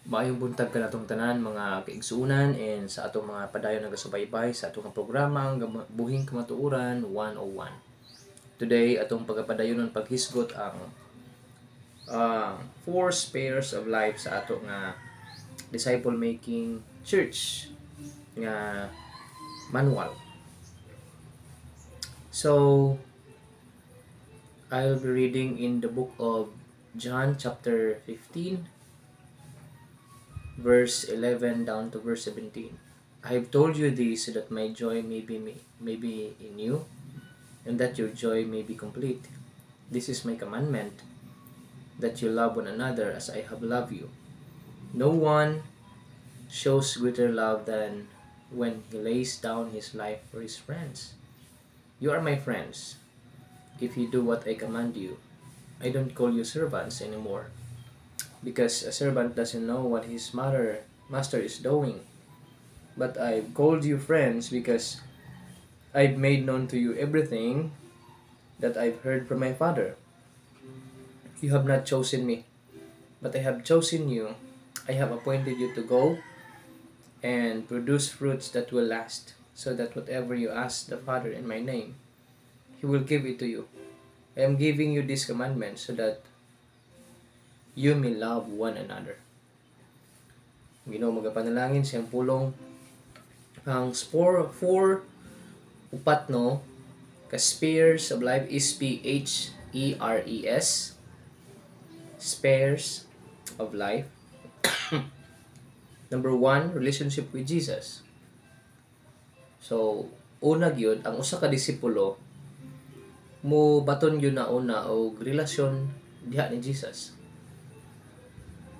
Maayong buntag ka natong tanan mga kaigsuunan and sa atong mga padayon nagasubaybay sa atong programa ang Buhing Kamatuoran 101. Today atong pagapadayonon paghisgot ang four spheres of life sa ato nga disciple making church nga manual. So I'll be reading in the book of John chapter 15 verse 11 down to verse 17. I have told you this so that my joy may be in you, and that your joy may be complete. This is my commandment, that you love one another as I have loved you. No one shows greater love than when he lays down his life for his friends. You are my friends if you do what I command you. I don't call you servants anymore, because a servant doesn't know what his master is doing. But I've called you friends because I've made known to you everything that I've heard from my Father. You have not chosen me, but I have chosen you. I have appointed you to go and produce fruits that will last, so that whatever you ask the Father in my name, He will give it to you. I am giving you this commandment so that you may love one another. Ginoo, magapanalangin siyang pulong ang upat no ka spheres of life is SPHERES, spheres of life. Number 1, relationship with Jesus. So una gyud ang usa ka disipulo mo baton gyud na una og relasyon diha ni Jesus.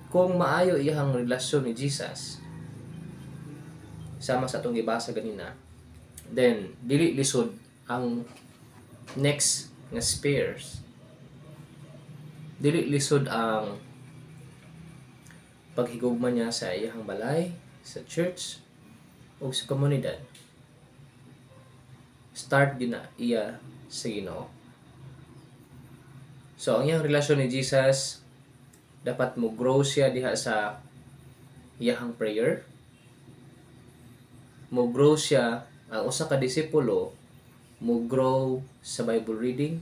Kung maayo iyang relasyon ni Jesus, sama sa atong gibasa ganina, then dili lisod ang next nga spheres. Dili lisod ang paghigugma niya sa iyang balay, sa church, o sa komunidad. Start din na iya sa Ginoo. So ang iyang relasyon ni Jesus, dapat mo grow siya diha sa iyahang prayer. Mo grow siya, ang usa ka disipulo, mo grow sa Bible reading.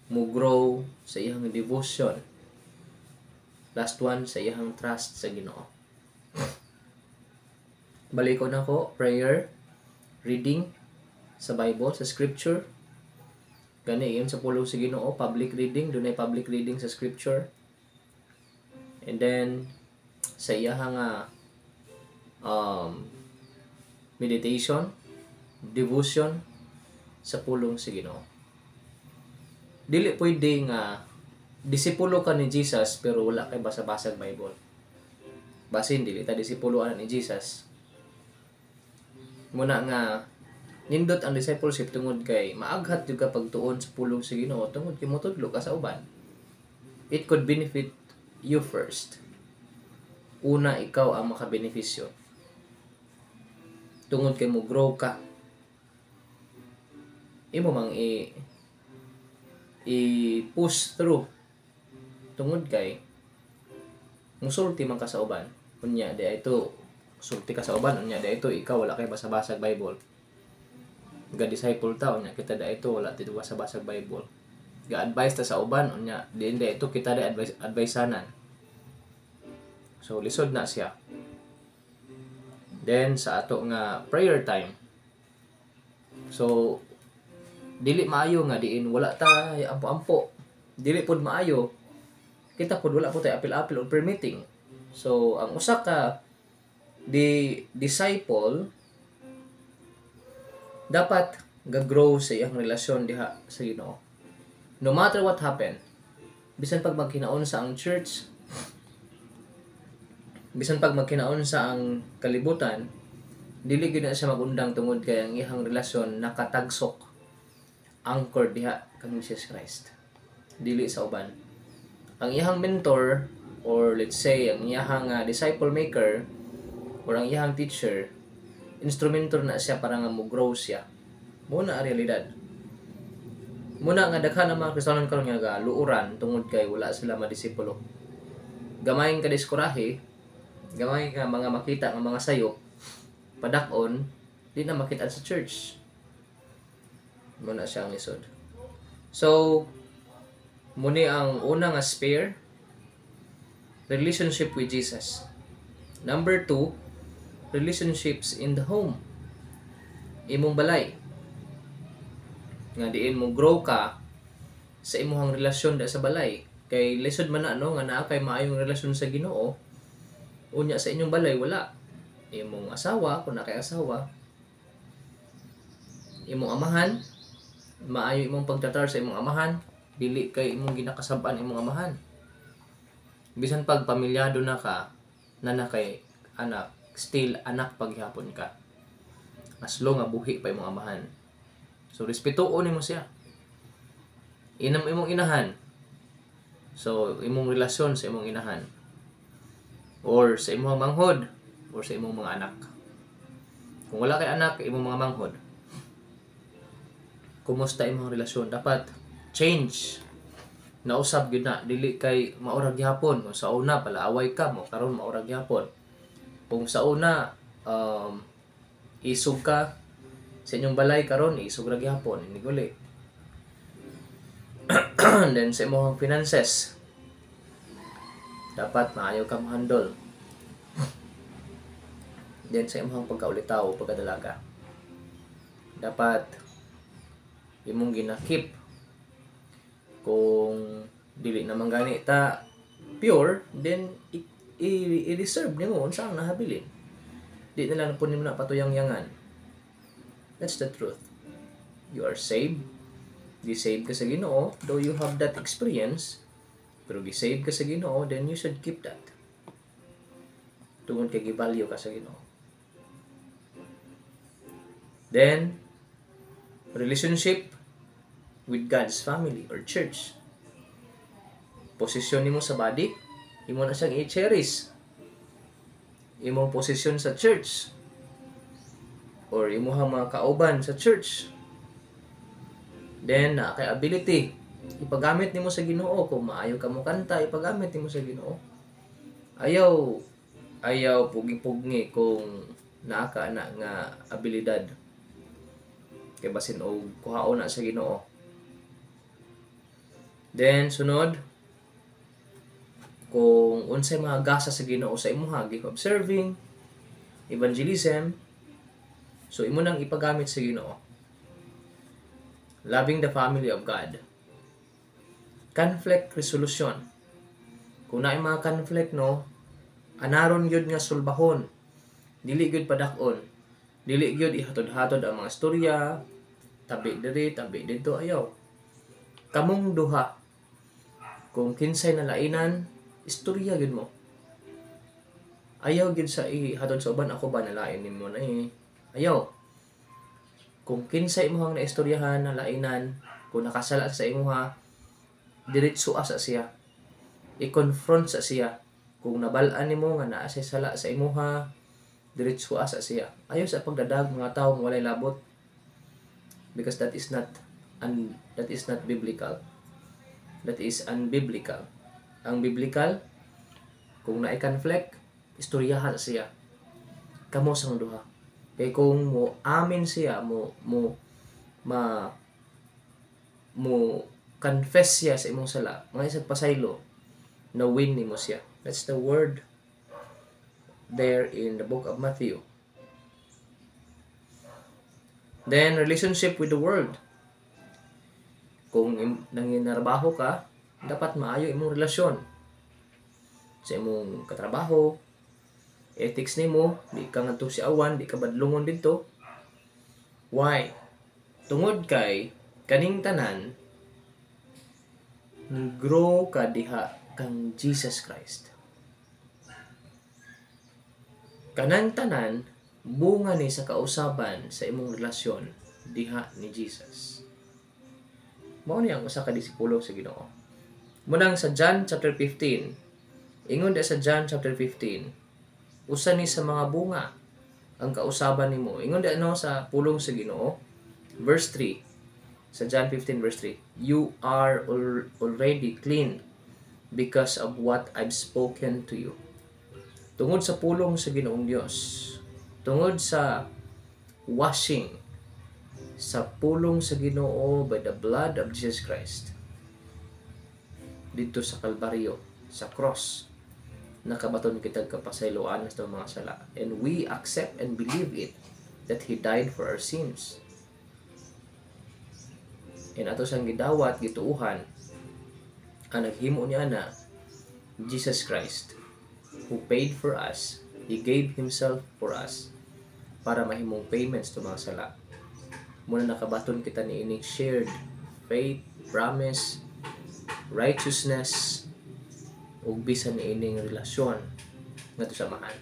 Mo grow sa iyahang devotion. Last one, sa iyahang trust sa Ginoo. Balikon ako, prayer, reading sa Bible, sa scripture. Gani yun sa pulong sa Ginoo, public reading, dunay public reading sa scripture. And then sa iyahang meditation, devotion sa pulong sa Ginoo. Dili pwede nga disipulo ka ni Jesus pero wala kay basa-basag Bible. Basin dili ta disipuloan ni Jesus. Muna nga nindot ang discipleship tungod kay maaghat jud ka pagtuon sa pulong sa Ginoo tungod kay motudlo ka sa uban. It could benefit you first. Una, ikaw ang makabenepisyo. Tungod kay mo grow ka. Imo mang i-push through. Tungod kay musulti man ka sa uban. Unya di ito sulti ka sa uban, unya di ito ikaw wala kay basa-basag Bible. Ga-disciple ta unya kita da ito wala tito basa-basag Bible. Ga-advise ta sa uban unya di ito kita da adviseanan. So lisod na siya. Then sa ato nga prayer time. So dili maayo nga diin wala ta ampo-ampo. Dili pud maayo. Kita pud wala pud tay apil-apil or prayer meeting. So ang usa ka disciple dapat ga-grow sa iyang relasyon diha sa Ginoo. No matter what happen, bisan pag magkinaon sa ang church, bisan pag magkinaon sa ang kalibutan, dili gyud na siya magundang tungod kay ang iyang relasyon nakatagsok, anchored diha kang Jesus Christ. Dili sa uban. Ang iyang mentor or let's say ang iyang disciple maker or ang iyang teacher, instrumento na siya para nga mo-grow siya. Muna ang realidad. Muna nga daghan ang mga Kristiyanon karon nga luuran tungod kay wala sila madisipulo. gamay ka diskurahe, gamay ka mga makita ng mga sayop, padakon, di na makita sa church. Muna siya ang lisod. So, muni ang una nga spare, relationship with Jesus. Number 2, relationships in the home. Imong balay. Nga diin mo grow ka sa imong relasyon da sa balay. Kay lisod man na nga naa kay maayong relasyon sa Ginoo. Unya sa inyong balay wala. Imong asawa, kung na kay asawa, imong amahan, maayo imong pagtatar sa imong amahan, dili kay imong ginakasab-an imong amahan. Bisan pag pamilyado na ka, na kay anak, still anak paghapon ka. As long nga buhi pa imong amahan. So respetuon nimo siya. Inam imong inahan. So imong relasyon sa imong inahan. Or sa imong manghod, or sa imong mga anak. Kung wala kay anak, imong mga manghod. Kumusta imong relasyon? Dapat change. Nausab gyud na, dili kay maurag gyapon. Kung sa una pala away ka mo, karon maurag gyapon. Kung sa una isog ka sa inyong balay karon, isog ra gyapon, iniguli. Then sa imong finances, dapat maayo ka mo-handle. Then sa imong pagkaulitaw, pagkadalaga, dapat imong ginakip. Kung dili naman gani ta pure, then i-reserve nimo unsa ang nahabilin. Di na lang po nimo na patuyang-yangan. That's the truth. You are saved. Gi-save ka sa Ginoo, though you have that experience, pero gi-save ka sa Ginoo, then you should keep that. Tungod kay gi-value ka sa Ginoo. Then, relationship with God's family or church. Posisyon nimo sa body, imo na siyang i-cherish. Imong posisyon sa church or imong mga kauban sa church. Then, kay ability, ipagamit nimo sa Ginoo. Kung maayo ka mo kanta, ipagamit nimo sa Ginoo. Ayaw pugi-pugi kung naa ka na nga abilidad. Kay basin og kuhaon na sa Ginoo. Then sunod, kung unsay mga gasa sa Ginoo sa imuha, observing, evangelism, so imo nang ipagamit sa Ginoo. Loving the family of God. Conflict resolution. Kung naay mga conflict, no, anaron gyud nga sulbahon. Dili gyud padakon. Dili gyud ihatod-hatod ang mga istorya, tabi diri, tabi dito, ayaw. Kamong duha, kung kinsay nalainan, istorya gyud mo. Ayaw gyud sa ihatod sa uban, ako ba nalain nimo na Ayaw. Kung kinsay imong naistoryahan, nalainan, kung nakasala sa imuha, diretso sa siya. I-confront sa siya. Kung nabalaan nimo nga naa siya sala sa imuha, diretso sa siya. Ayaw sa pagdadag mga tawo walay labot. Because that is not biblical. That is unbiblical. Ang biblical, kung naay conflict, istoryahan siya. Kamo sang duha. Kay kung mo amin siya, mo confess siya sa imong sala, mga isang pasaylo, na win nimo siya. That's the word there in the book of Matthew. Then, relationship with the world. Kung nanginarbaho ka, dapat maayo imong relasyon sa imong katrabaho, ethics nimo, di ka ngadto si awan, di ka badlungon dito. Why? Tungod kay kaning tanan grow ka diha kang Jesus Christ. Kanang tanan bunga ni sa kausaban sa imong relasyon diha ni Jesus. Mao ni ang usa ka disipulo sa Ginoo. Munang sa John chapter 15. Ingon da sa John chapter 15. Usa ni sa mga bunga ang kausaban nimo. Ingon di sa pulong sa Ginoo, verse 3. Sa John 15 verse 3. You are already clean because of what I've spoken to you. Tungod sa pulong sa Ginoong Dios, tungod sa washing sa pulong sa Ginoo by the blood of Jesus Christ, dito sa Kalbaryo, sa cross, nakabaton kita kapasayloan sa mga sala. And we accept and believe it, that He died for our sins. And ato sang gidawat, gituuhan, ang naghimo niya na Jesus Christ, who paid for us. He gave Himself for us para mahimong payments to mga sala. Muna nakabaton kita ni ining shared faith, promise, righteousness, ug bisan ni ining relasyon ngadto samahan.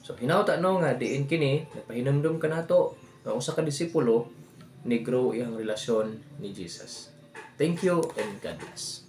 So hinawta no nga diin kini nagpahinumdum ka nato nga usa ka disipulo ni grow iyang relasyon ni Jesus. Thank you and God bless.